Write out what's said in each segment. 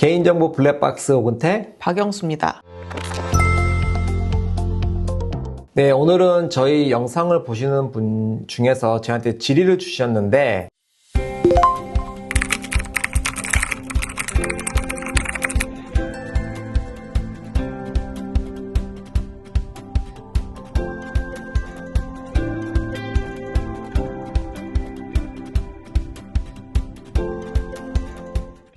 개인정보 블랙박스 오근태 박영수입니다. 네, 오늘은 저희 영상을 보시는 분 중에서 저한테 질의를 주셨는데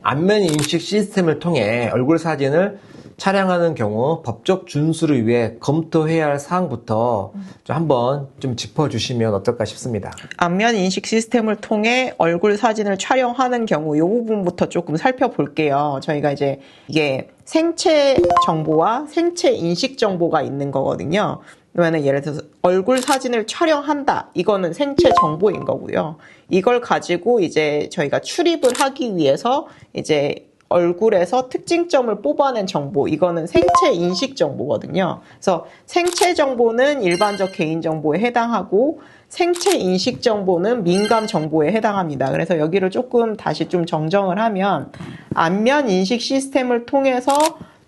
안면 인식 시스템을 통해 얼굴 사진을 촬영하는 경우 법적 준수를 위해 검토해야 할 사항부터 한번 좀 짚어주시면 어떨까 싶습니다. 안면 인식 시스템을 통해 얼굴 사진을 촬영하는 경우 이 부분부터 조금 살펴볼게요. 저희가 이제 이게 생체 정보와 생체 인식 정보가 있는 거거든요. 그러면 예를 들어서 얼굴 사진을 촬영한다. 이거는 생체 정보인 거고요. 이걸 가지고 이제 저희가 출입을 하기 위해서 이제 얼굴에서 특징점을 뽑아낸 정보, 이거는 생체 인식 정보거든요. 그래서 생체 정보는 일반적 개인 정보에 해당하고 생체 인식 정보는 민감 정보에 해당합니다. 그래서 여기를 조금 다시 좀 정정을 하면 안면 인식 시스템을 통해서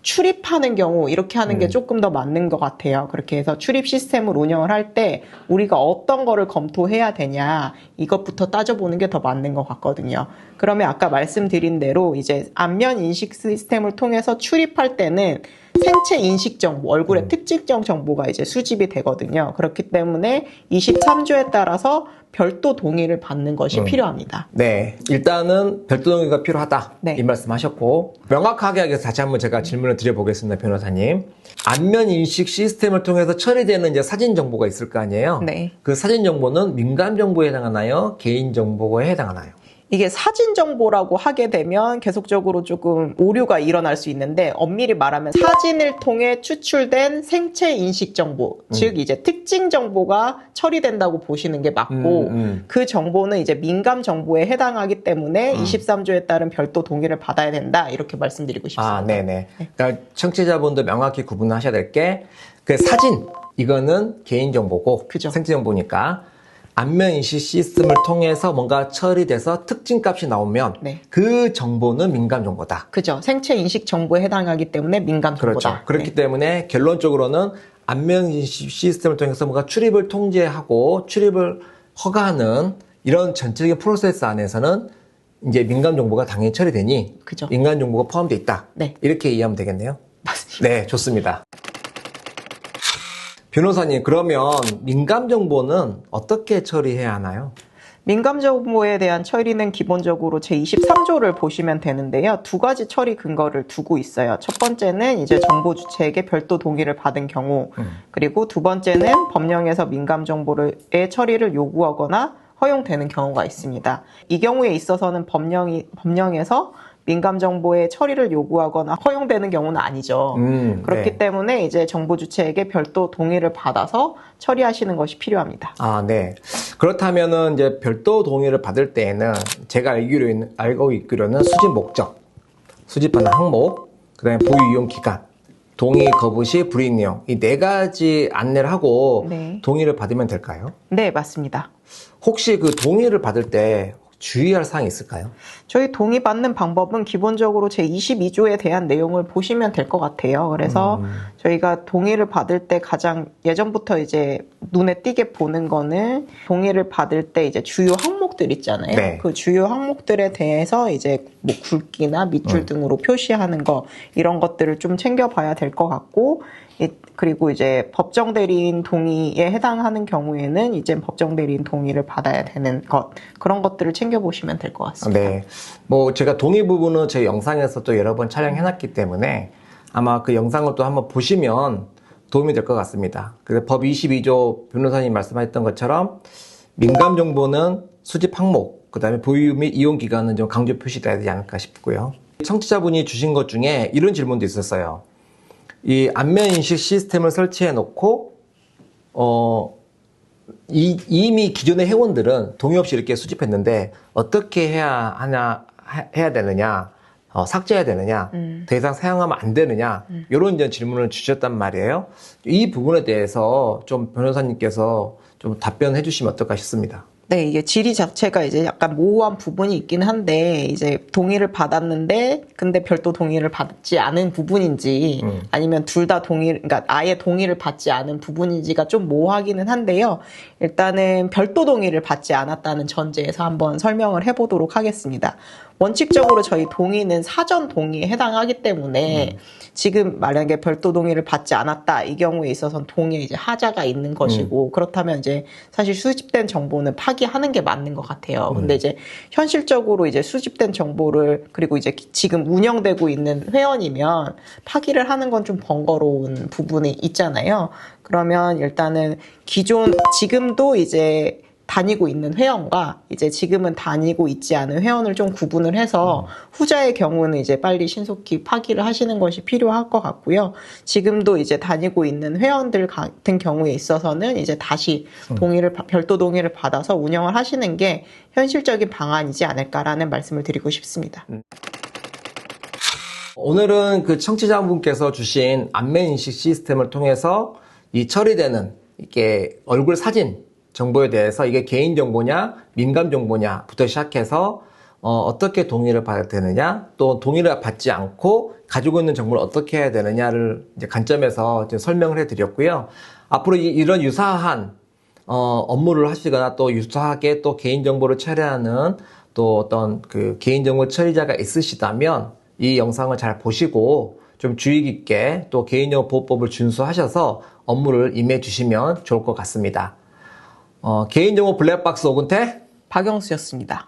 출입하는 경우 이렇게 하는 게 조금 더 맞는 것 같아요. 그렇게 해서 출입 시스템을 운영을 할 때 우리가 어떤 거를 검토해야 되냐 이것부터 따져보는 게 더 맞는 것 같거든요. 그러면 아까 말씀드린 대로 이제 안면 인식 시스템을 통해서 출입할 때는 생체 인식 정보, 얼굴의 특징적 정보가 이제 수집이 되거든요. 그렇기 때문에 23조에 따라서 별도 동의를 받는 것이 필요합니다. 네, 일단은 별도 동의가 필요하다. 네. 이 말씀하셨고 명확하게 하기 위해서 다시 한번 제가 질문을 드려보겠습니다, 변호사님. 안면 인식 시스템을 통해서 처리되는 이제 사진 정보가 있을 거 아니에요? 네. 그 사진 정보는 민감 정보에 해당하나요? 개인 정보에 해당하나요? 이게 사진 정보라고 하게 되면 계속적으로 조금 오류가 일어날 수 있는데 엄밀히 말하면 사진을 통해 추출된 생체 인식 정보, 즉 이제 특징 정보가 처리된다고 보시는 게 맞고 그 정보는 이제 민감 정보에 해당하기 때문에 23조에 따른 별도 동의를 받아야 된다 이렇게 말씀드리고 싶습니다. 아, 네네. 그러니까 청취자분도 명확히 구분하셔야 될 게 그 사진 이거는 개인 정보고 그죠. 생체 정보니까. 안면 인식 시스템을 통해서 뭔가 처리돼서 특징값이 나오면 네. 그 정보는 민감 정보다. 그죠. 생체 인식 정보에 해당하기 때문에 민감 정보다. 그렇죠. 그렇기 네. 때문에 결론적으로는 안면 인식 시스템을 통해서 뭔가 출입을 통제하고 출입을 허가하는 이런 전체적인 프로세스 안에서는 이제 민감 정보가 당연히 처리되니 그죠. 민감 정보가 포함되어 있다. 네. 이렇게 이해하면 되겠네요. 맞습니다. 네, 좋습니다. 변호사님, 그러면 민감 정보는 어떻게 처리해야 하나요? 민감 정보에 대한 처리는 기본적으로 제23조를 보시면 되는데요. 두 가지 처리 근거를 두고 있어요. 첫 번째는 이제 정보 주체에게 별도 동의를 받은 경우, 그리고 두 번째는 법령에서 민감 정보의 처리를 요구하거나 허용되는 경우가 있습니다. 이 경우에 있어서는 법령에서 민감 정보의 처리를 요구하거나 허용되는 경우는 아니죠. 그렇기 네. 때문에 이제 정보 주체에게 별도 동의를 받아서 처리하시는 것이 필요합니다. 아, 네. 그렇다면은 이제 별도 동의를 받을 때에는 제가 알고 있기로는 수집 목적, 수집하는 항목, 그 다음에 보유 이용 기간, 동의 거부 시 불이익 내용, 이 네 가지 안내를 하고 네. 동의를 받으면 될까요? 네, 맞습니다. 혹시 그 동의를 받을 때 주의할 사항이 있을까요? 저희 동의받는 방법은 기본적으로 제22조에 대한 내용을 보시면 될 것 같아요. 그래서 저희가 동의를 받을 때 가장 예전부터 이제 눈에 띄게 보는 거는 동의를 받을 때 이제 주요 항목들 있잖아요. 네. 그 주요 항목들에 대해서 이제 뭐 굵기나 밑줄 등으로 표시하는 거 이런 것들을 좀 챙겨봐야 될 것 같고 그리고 이제 법정 대리인 동의에 해당하는 경우에는 이제 법정 대리인 동의를 받아야 되는 것 그런 것들을 챙겨보시면 될 것 같습니다. 네. 뭐 제가 동의 부분은 제 영상에서 또 여러 번 촬영해놨기 때문에 아마 그 영상을 또 한번 보시면 도움이 될 것 같습니다. 그래서 법 22조 변호사님 말씀하셨던 것처럼 민감 정보는 수집 항목, 그 다음에 보유 및 이용 기간은 좀 강조 표시돼야 되지 않을까 싶고요. 청취자분이 주신 것 중에 이런 질문도 있었어요. 이 안면 인식 시스템을 설치해 놓고 이미 기존의 회원들은 동의 없이 이렇게 수집했는데 어떻게 해야 되느냐, 삭제해야 되느냐, 더 이상 사용하면 안 되느냐, 이런 이제 질문을 주셨단 말이에요. 이 부분에 대해서 좀 변호사님께서 좀 답변해 주시면 어떨까 싶습니다. 네, 이게 질의 자체가 이제 약간 모호한 부분이 있긴 한데, 이제 동의를 받았는데, 근데 별도 동의를 받지 않은 부분인지, 아니면 둘 다 그러니까 아예 동의를 받지 않은 부분인지가 좀 모호하기는 한데요. 일단은 별도 동의를 받지 않았다는 전제에서 한번 설명을 해보도록 하겠습니다. 원칙적으로 저희 동의는 사전 동의에 해당하기 때문에 지금 만약에 별도 동의를 받지 않았다 이 경우에 있어서는 동의에 이제 하자가 있는 것이고 그렇다면 이제 사실 수집된 정보는 파기하는 게 맞는 것 같아요. 근데 이제 현실적으로 이제 수집된 정보를 그리고 이제 지금 운영되고 있는 회원이면 파기를 하는 건 좀 번거로운 부분이 있잖아요. 그러면 일단은 지금도 이제 다니고 있는 회원과 이제 지금은 다니고 있지 않은 회원을 좀 구분을 해서 후자의 경우는 이제 빨리 신속히 파기를 하시는 것이 필요할 것 같고요. 지금도 이제 다니고 있는 회원들 같은 경우에 있어서는 이제 다시 별도 동의를 받아서 운영을 하시는 게 현실적인 방안이지 않을까라는 말씀을 드리고 싶습니다. 오늘은 그 청취자분께서 주신 안면 인식 시스템을 통해서 이 처리되는 이게 얼굴 사진 정보에 대해서 이게 개인정보냐 민감정보냐부터 시작해서 어떻게 동의를 받아야 되느냐 또 동의를 받지 않고 가지고 있는 정보를 어떻게 해야 되느냐를 이제 관점에서 이제 설명을 해드렸고요. 앞으로 이런 유사한 업무를 하시거나 또 유사하게 또 개인정보를 처리하는 또 어떤 그 개인정보 처리자가 있으시다면 이 영상을 잘 보시고 좀 주의 깊게 또 개인정보 보호법을 준수하셔서 업무를 임해 주시면 좋을 것 같습니다. 개인정보 블랙박스 오근태 박영수였습니다.